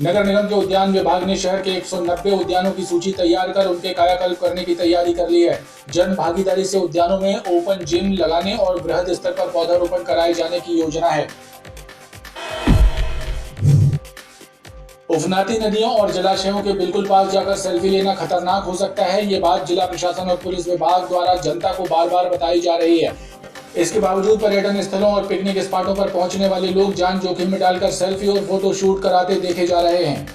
नगर निगम के उद्यान विभाग ने शहर के 190 उद्यानों की सूची तैयार कर उनके कायाकल्प करने की तैयारी कर ली है। जन भागीदारी से उद्यानों में ओपन जिम लगाने और वृहद स्तर पर पौधारोपण कराए जाने की योजना है। उफनाती नदियों और जलाशयों के बिल्कुल पास जाकर सेल्फी लेना खतरनाक हो सकता है। ये बात जिला प्रशासन और पुलिस विभाग द्वारा जनता को बार बार बताई जा रही है। इसके बावजूद पर्यटन स्थलों और पिकनिक स्पॉटों पर पहुंचने वाले लोग जान जोखिम में डालकर सेल्फी और फोटो शूट कराते देखे जा रहे हैं।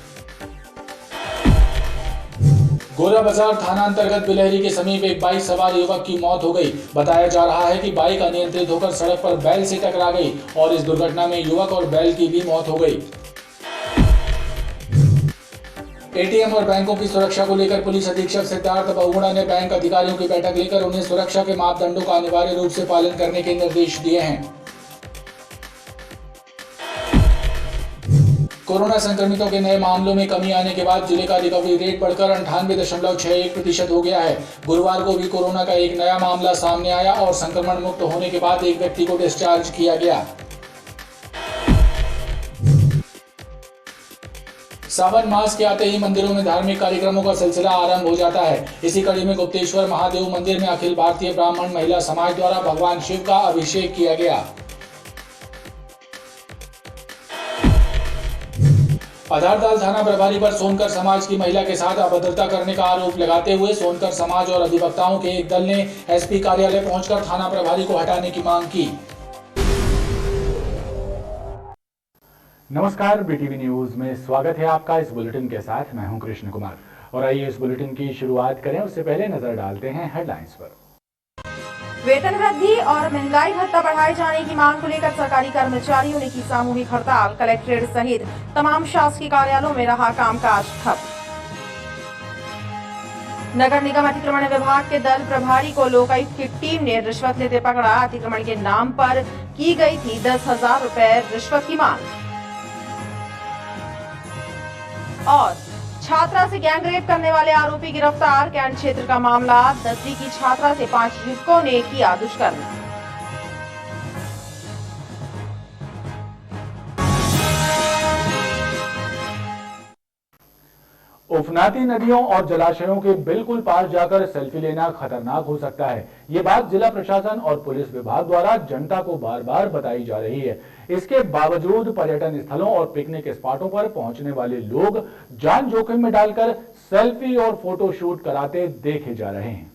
गोरा बाजार थाना अंतर्गत बिलहरी के समीप एक बाइक सवार युवक की मौत हो गई। बताया जा रहा है कि बाइक अनियंत्रित होकर सड़क पर बैल से टकरा गई और इस दुर्घटना में युवक और बैल की भी मौत हो गई। एटीएम और बैंकों की सुरक्षा को लेकर पुलिस अधीक्षक सिद्धार्थ बहुगुणा ने बैंक अधिकारियों की बैठक लेकर उन्हें सुरक्षा के मापदंडों का अनिवार्य रूप से पालन करने के निर्देश दिए हैं। कोरोना संक्रमितों के नए मामलों में कमी आने के बाद जिले का रिकवरी रेट बढ़कर 98.61% हो गया है। गुरुवार को भी कोरोना का एक नया मामला सामने आया और संक्रमण मुक्त होने के बाद एक व्यक्ति को डिस्चार्ज किया गया। सावन मास के आते ही मंदिरों में धार्मिक कार्यक्रमों का सिलसिला आरंभ हो जाता है। इसी कड़ी में गुप्तेश्वर महादेव मंदिर में अखिल भारतीय ब्राह्मण महिला समाज द्वारा भगवान शिव का अभिषेक किया गया। आधारताल थाना प्रभारी पर सोनकर समाज की महिला के साथ अभद्रता करने का आरोप लगाते हुए सोनकर समाज और अधिवक्ताओं के एक दल ने एसपी कार्यालय पहुंचकर थाना प्रभारी को हटाने की मांग की। नमस्कार, बीटीवी न्यूज में स्वागत है आपका। इस बुलेटिन के साथ मैं हूं कृष्ण कुमार और आइए इस बुलेटिन की शुरुआत करें। उससे पहले नजर डालते हैं हेडलाइंस पर। वेतन वृद्धि और महंगाई भत्ता बढ़ाए जाने की मांग को लेकर सरकारी कर्मचारियों ने की सामूहिक हड़ताल। कलेक्ट्रेट सहित तमाम शासकीय कार्यालयों में रहा कामकाज ठप। नगर निगम अतिक्रमण विभाग के दल प्रभारी को लोकायुक्त की टीम ने रिश्वत लेते पकड़ा। अतिक्रमण के नाम पर की गई थी 10,000 रुपए रिश्वत की मांग। और छात्रा से गैंगरेप करने वाले आरोपी गिरफ्तार। कैंट क्षेत्र का मामला। 10वीं की छात्रा से 5 युवकों ने किया दुष्कर्म। उफनाती नदियों और जलाशयों के बिल्कुल पास जाकर सेल्फी लेना खतरनाक हो सकता है। ये बात जिला प्रशासन और पुलिस विभाग द्वारा जनता को बार बार बताई जा रही है। इसके बावजूद पर्यटन स्थलों और पिकनिक स्पॉटों पर पहुंचने वाले लोग जान जोखिम में डालकर सेल्फी और फोटो शूट कराते देखे जा रहे हैं।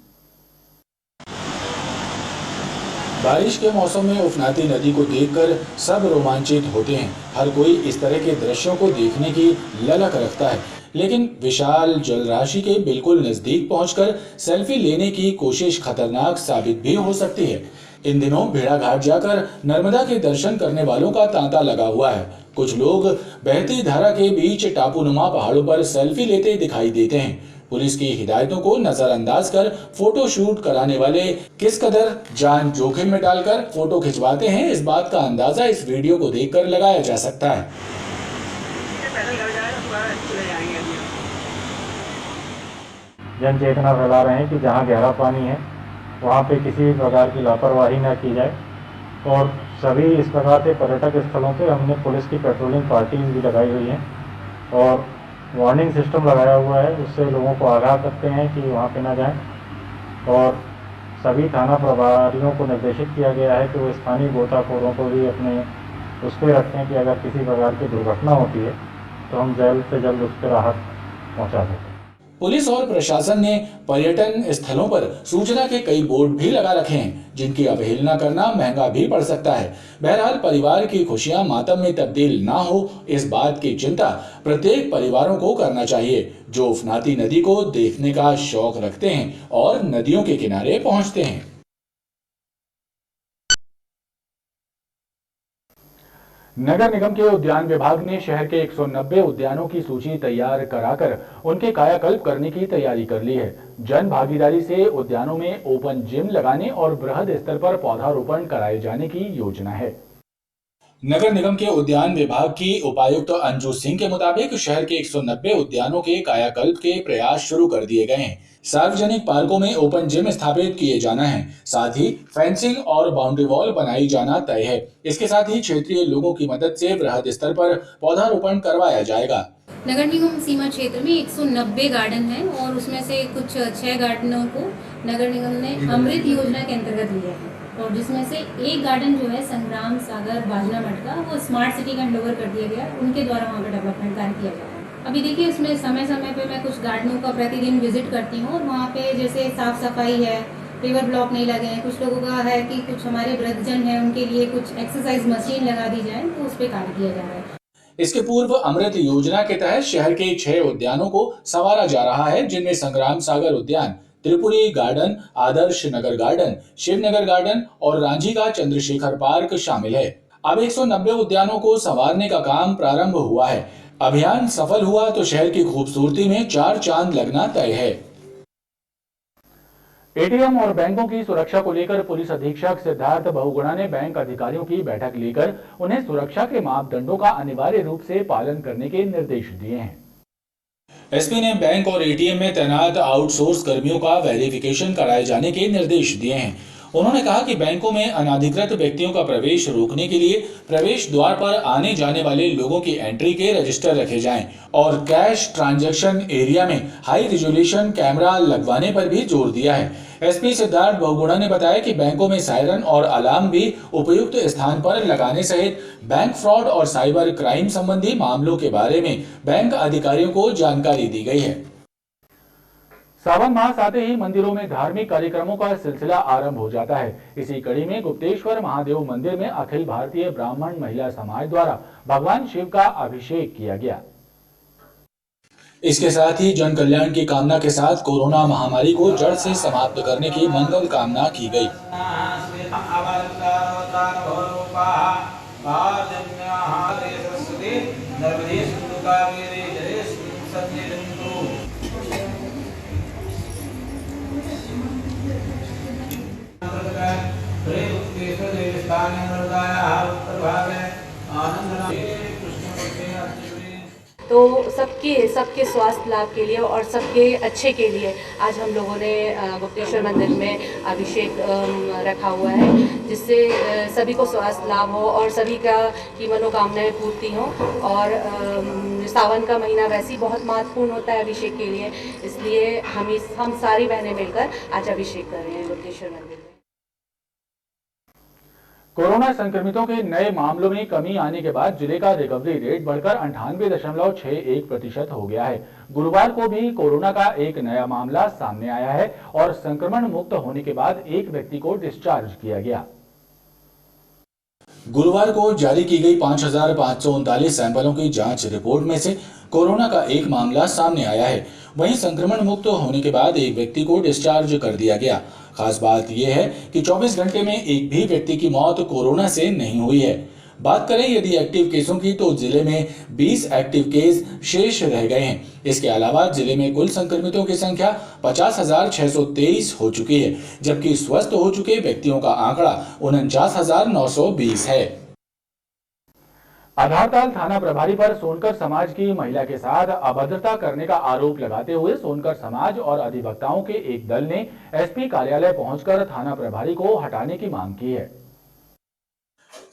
बारिश के मौसम में उफनाती नदी को देखकर सब रोमांचित होते हैं। हर कोई इस तरह के दृश्यों को देखने की ललक रखता है, लेकिन विशाल जलराशि के बिल्कुल नजदीक पहुंचकर सेल्फी लेने की कोशिश खतरनाक साबित भी हो सकती है। इन दिनों भेड़ाघाट जाकर नर्मदा के दर्शन करने वालों का तांता लगा हुआ है। कुछ लोग बहती धारा के बीच टापूनुमा पहाड़ों पर सेल्फी लेते दिखाई देते हैं। पुलिस की हिदायतों को नजरअंदाज कर फोटो शूट कराने वाले किस कदर जान जोखिम में डालकर फोटो खिंचवाते हैं, इस बात का अंदाजा इस वीडियो को देखकर लगाया जा सकता है। जन चेतना फैला रहे हैं कि जहाँ गहरा पानी है वहाँ पे किसी प्रकार की लापरवाही न की जाए और सभी इस प्रकार के पर्यटक स्थलों पे हमने पुलिस की पेट्रोलिंग पार्टीज भी लगाई हुई हैं और वार्निंग सिस्टम लगाया हुआ है। उससे लोगों को आगाह करते हैं कि वहाँ पे ना जाएं और सभी थाना प्रभारियों को निर्देशित किया गया है कि वो स्थानीय गोताखोरों को भी अपने उस पर रखें कि अगर किसी प्रकार की दुर्घटना होती है तो हम जल्द से जल्द उस पर राहत पहुँचा दें। पुलिस और प्रशासन ने पर्यटन स्थलों पर सूचना के कई बोर्ड भी लगा रखे हैं, जिनकी अवहेलना करना महंगा भी पड़ सकता है। बहरहाल परिवार की खुशियां मातम में तब्दील ना हो, इस बात की चिंता प्रत्येक परिवारों को करना चाहिए जो उफनाती नदी को देखने का शौक रखते हैं और नदियों के किनारे पहुंचते हैं। नगर निगम के उद्यान विभाग ने शहर के 190 उद्यानों की सूची तैयार कराकर उनके कायाकल्प करने की तैयारी कर ली है। जन भागीदारी से उद्यानों में ओपन जिम लगाने और वृहद स्तर पर पौधारोपण कराए जाने की योजना है। नगर निगम के उद्यान विभाग की उपायुक्त अंजू सिंह के मुताबिक शहर के 190 उद्यानों के कायाकल्प के प्रयास शुरू कर दिए गए हैं। सार्वजनिक पार्कों में ओपन जिम स्थापित किए जाना है, साथ ही फेंसिंग और बाउंड्री वॉल बनाई जाना तय है। इसके साथ ही क्षेत्रीय लोगों की मदद से वृहद स्तर पर पौधारोपण करवाया जाएगा। नगर निगम सीमा क्षेत्र में 190 गार्डन हैं और उसमें से कुछ 6 गार्डनों को नगर निगम ने अमृत योजना के अंतर्गत लिया है और जिसमें से एक गार्डन जो है संग्राम सागर बाजना मठ का, वो स्मार्ट सिटी का हैंडओवर कर दिया गया, उनके द्वारा वहाँ पर डेवलपमेंट कार्य किया जा रहा है। अभी देखिए उसमें समय समय पे मैं कुछ गार्डनों का प्रतिदिन विजिट करती हूँ और वहाँ पे जैसे साफ सफाई है, पेवर ब्लॉक नहीं लगे हैं, कुछ लोगों का है कि कुछ हमारे वृद्धजन हैं उनके लिए कुछ एक्सरसाइज मशीन लगा दी जाए, तो उस पर कार्य किया जा रहा है। इसके पूर्व अमृत योजना के तहत शहर के 6 उद्यानों को संवारा जा रहा है, जिनमें संग्राम सागर उद्यान, Tripuri garden, Adarsh Nagar garden, Shivnagar garden और रांझी का चंद्रशेखर पार्क शामिल है। अब 190 उद्यानों को संवारने का काम प्रारंभ हुआ है। अभियान सफल हुआ तो शहर की खूबसूरती में 4 चांद लगना तय है। एटीएम और बैंकों की सुरक्षा को लेकर पुलिस अधीक्षक सिद्धार्थ बहुगुणा ने बैंक अधिकारियों की बैठक लेकर उन्हें सुरक्षा के मापदंडों का अनिवार्य रूप से पालन करने के निर्देश दिए हैं। एसपी ने बैंक और एटीएम में तैनात आउटसोर्स कर्मियों का वेरिफिकेशन कराए जाने के निर्देश दिए हैं। उन्होंने कहा कि बैंकों में अनाधिकृत व्यक्तियों का प्रवेश रोकने के लिए प्रवेश द्वार पर आने जाने वाले लोगों की एंट्री के रजिस्टर रखे जाएं और कैश ट्रांजैक्शन एरिया में हाई रिजोल्यूशन कैमरा लगवाने पर भी जोर दिया है। एसपी सिद्धार्थ बहुगुणा ने बताया कि बैंकों में सायरन और अलार्म भी उपयुक्त स्थान पर लगाने सहित बैंक फ्रॉड और साइबर क्राइम संबंधी मामलों के बारे में बैंक अधिकारियों को जानकारी दी गई है। सावन मास आते ही मंदिरों में धार्मिक कार्यक्रमों का सिलसिला आरंभ हो जाता है। इसी कड़ी में गुप्तेश्वर महादेव मंदिर में अखिल भारतीय ब्राह्मण महिला समाज द्वारा भगवान शिव का अभिषेक किया गया। इसके साथ ही जन कल्याण की कामना के साथ कोरोना महामारी को जड़ से समाप्त करने की मंगल कामना की गई। तो सबके स्वास्थ्य लाभ के लिए और सबके अच्छे के लिए आज हम लोगों ने गुप्तेश्वर मंदिर में अभिषेक रखा हुआ है, जिससे सभी को स्वास्थ्य लाभ हो और सभी की मनोकामनाएं पूर्ति हो। और सावन का महीना वैसे ही बहुत महत्वपूर्ण होता है अभिषेक के लिए, इसलिए हम सारी बहनें मिलकर आज अभिषेक कर रहे हैं गुप्तेश्वर मंदिर में। कोरोना संक्रमितों के नए मामलों में कमी आने के बाद जिले का रिकवरी रेट बढ़कर 98.61% हो गया है। गुरुवार को भी कोरोना का एक नया मामला सामने आया है और संक्रमण मुक्त होने के बाद एक व्यक्ति को डिस्चार्ज किया गया। गुरुवार को जारी की गई 5,539 सैंपलों की जांच रिपोर्ट में से कोरोना का एक मामला सामने आया है। वहीं संक्रमण मुक्त होने के बाद एक व्यक्ति को डिस्चार्ज कर दिया गया। खास बात यह है कि 24 घंटे में एक भी व्यक्ति की मौत कोरोना से नहीं हुई है। बात करें यदि एक्टिव केसों की तो जिले में 20 एक्टिव केस शेष रह गए हैं। इसके अलावा जिले में कुल संक्रमितों की संख्या 50,623 हो चुकी है, जबकि स्वस्थ हो चुके व्यक्तियों का आंकड़ा 49,920 है। आधारताल थाना प्रभारी पर सोनकर समाज की महिला के साथ अभद्रता करने का आरोप लगाते हुए सोनकर समाज और अधिवक्ताओं के एक दल ने एसपी कार्यालय पहुंचकर थाना प्रभारी को हटाने की मांग की है।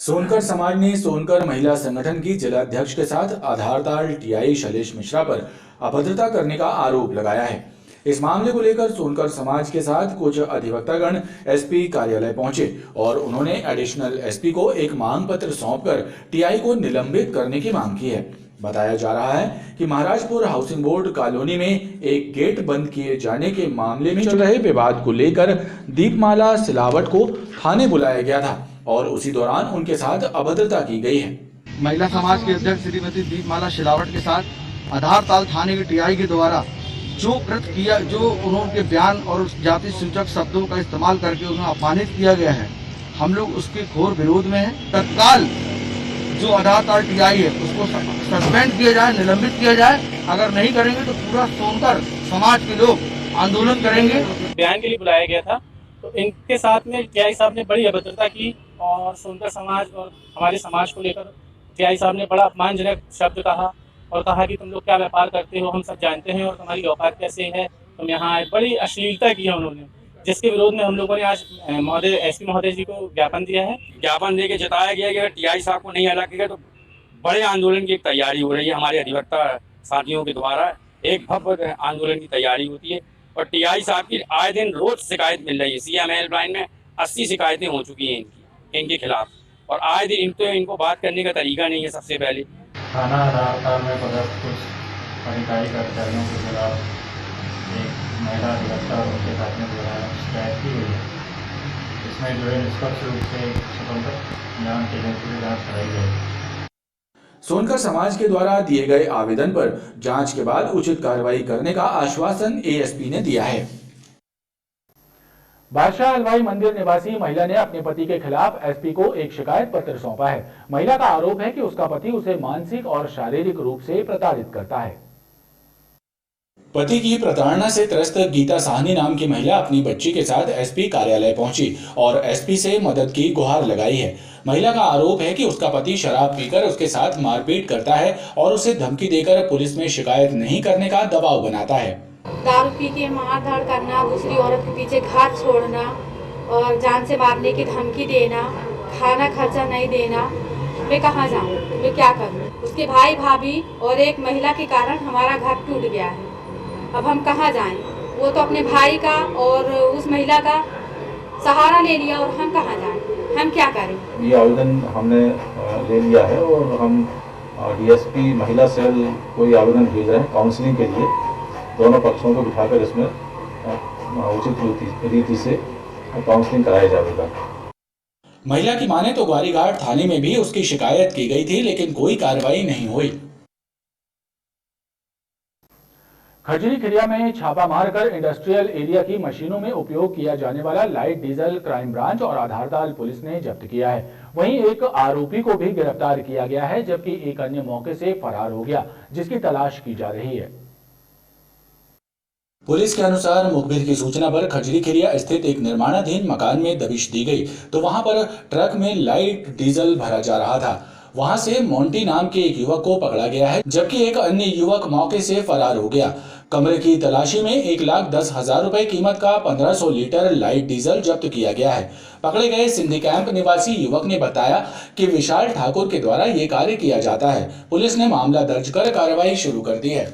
सोनकर समाज ने सोनकर महिला संगठन की जिलाध्यक्ष के साथ आधारताल टीआई शैलेश मिश्रा पर अभद्रता करने का आरोप लगाया है। इस मामले को लेकर सोनकर समाज के साथ कुछ अधिवक्तागण एसपी कार्यालय पहुंचे और उन्होंने एडिशनल एसपी को एक मांग पत्र सौंपकर टीआई को निलंबित करने की मांग की है। बताया जा रहा है कि महाराजपुर हाउसिंग बोर्ड कॉलोनी में एक गेट बंद किए जाने के मामले में चल रहे विवाद को लेकर दीपमाला सिलावट को थाने बुलाया गया था और उसी दौरान उनके साथ अभद्रता की गई है। महिला समाज के अध्यक्ष श्रीमती दीपमाला सिलावट के साथ आधारताल थाने के टीआई के द्वारा जो कृत्य किया, जो उन्होंने बयान और जाति सूचक शब्दों का इस्तेमाल करके उन्हें अपमानित किया गया है, हम लोग उसके घोर विरोध में हैं। तत्काल जो आधारताल टीआई है उसको सस्पेंड किया जाए, निलंबित किया जाए। अगर नहीं करेंगे तो पूरा सोनकर समाज के लोग आंदोलन करेंगे। बयान के लिए बुलाया गया था, तो इनके साथ में टीआई साहब ने बड़ी अभद्रता की और सोनकर समाज और हमारे समाज को लेकर टीआई साहब ने बड़ा अपमानजनक शब्द कहा और कहा कि तुम लोग क्या व्यापार करते हो, हम सब जानते हैं और तुम्हारी औकात कैसे है, तुम यहाँ आए। बड़ी अश्लीलता की है उन्होंने, जिसके विरोध में हम लोगों ने आज महोदय एसपी महोदय जी को ज्ञापन दिया है। ज्ञापन दे के जताया गया कि अगर टीआई साहब को नहीं हटाएगा तो बड़े आंदोलन की एक तैयारी हो रही है। हमारे अधिवक्ता साथियों के द्वारा एक भव्य आंदोलन की तैयारी होती है और टीआई साहब की आए दिन रोज शिकायत मिल रही है। सीएम हेल्पलाइन में 80 शिकायतें हो चुकी हैं इनके खिलाफ और आए दिन इनको बात करने का तरीका नहीं है। सबसे पहले थाना आधार कार्ड में पदस्थ कुछ अधिकारी कर्मचारियों के खिलाफ एक महिला अधिवक्ता और उनके साथ में जो है शिकायत की गई है। इसमें जो है निष्पक्ष रूप से स्वतंत्र जांच एजेंसी से जांच कराई जाएगी। सोनकर समाज के द्वारा दिए गए आवेदन पर जांच के बाद उचित कार्रवाई करने का आश्वासन एएसपी ने दिया है। बादशाह हलवाई मंदिर निवासी महिला ने अपने पति के खिलाफ एसपी को एक शिकायत पत्र सौंपा है। महिला का आरोप है कि उसका पति उसे मानसिक और शारीरिक रूप से प्रताड़ित करता है। पति की प्रताड़ना से त्रस्त गीता साहनी नाम की महिला अपनी बच्ची के साथ एसपी कार्यालय पहुंची और एसपी से मदद की गुहार लगाई है। महिला का आरोप है कि उसका पति शराब पीकर उसके साथ मारपीट करता है और उसे धमकी देकर पुलिस में शिकायत नहीं करने का दबाव बनाता है। दारू पी के मारधाड़ करना, दूसरी औरत के पीछे घात छोड़ना और जान से मारने की धमकी देना, खाना खर्चा नहीं देना। मैं कहाँ जाऊँ, मैं क्या करूँ? उसके भाई भाभी और एक महिला के कारण हमारा घर टूट गया है। अब हम कहाँ जाएं? वो तो अपने भाई का और उस महिला का सहारा ले लिया और हम कहाँ जाएं? हम क्या करें? ये आवेदन हमने ले लिया है और हम डीएसपी महिला सेल को ये आवेदन भेज रहे हैं काउंसलिंग के लिए। दोनों पक्षों को बिठाकर इसमें उचित रीति से काउंसलिंग कराया जाएगा। महिला की माने तो ग्वारीघाट थाने में भी उसकी शिकायत की गई थी, लेकिन कोई कार्रवाई नहीं हुई। खजरी खिरिया में छापा मारकर इंडस्ट्रियल एरिया की मशीनों में उपयोग किया जाने वाला लाइट डीजल क्राइम ब्रांच और आधारताल पुलिस ने जब्त किया है। वहीं एक आरोपी को भी गिरफ्तार किया गया है, जबकि एक अन्य मौके से फरार हो गया, जिसकी तलाश की जा रही है। पुलिस के अनुसार मुखबिर की सूचना पर खजरी खिरिया स्थित एक निर्माणाधीन मकान में दबिश दी गई तो वहां पर ट्रक में लाइट डीजल भरा जा रहा था। वहां से मोंटी नाम के एक युवक को पकड़ा गया है, जबकि एक अन्य युवक मौके से फरार हो गया। कमरे की तलाशी में 1,10,000 रुपए कीमत का 1500 लीटर लाइट डीजल जब्त किया गया है। पकड़े गए सिंधी कैंप निवासी युवक ने बताया कि विशाल ठाकुर के द्वारा ये कार्य किया जाता है। पुलिस ने मामला दर्ज कर कार्रवाई शुरू कर दी है।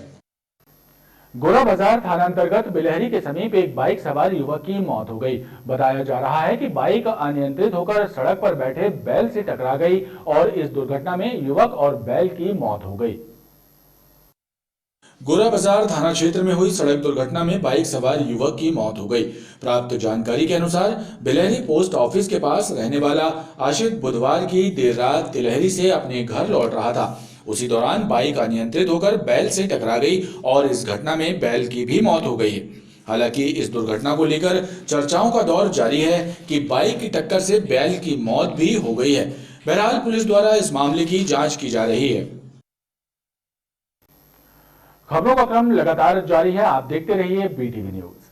गोरा बाजार थाना अंतर्गत बिलहरी के समीप एक बाइक सवार युवक की मौत हो गई। बताया जा रहा है कि बाइक अनियंत्रित होकर सड़क पर बैठे बैल से टकरा गई और इस दुर्घटना में युवक और बैल की मौत हो गई। गोरा बाजार थाना क्षेत्र में हुई सड़क दुर्घटना में बाइक सवार युवक की मौत हो गई। प्राप्त जानकारी के अनुसार बिलहरी पोस्ट ऑफिस के पास रहने वाला आशित बुधवार की देर रात तिलहरी से अपने घर लौट रहा था। उसी दौरान बाइक अनियंत्रित होकर बैल से टकरा गई और इस घटना में बैल की भी मौत हो गई है। हालांकि इस दुर्घटना को लेकर चर्चाओं का दौर जारी है कि बाइक की टक्कर से बैल की मौत भी हो गई है। बहरहाल पुलिस द्वारा इस मामले की जांच की जा रही है। खबरों का क्रम लगातार जारी है, आप देखते रहिए BTV न्यूज।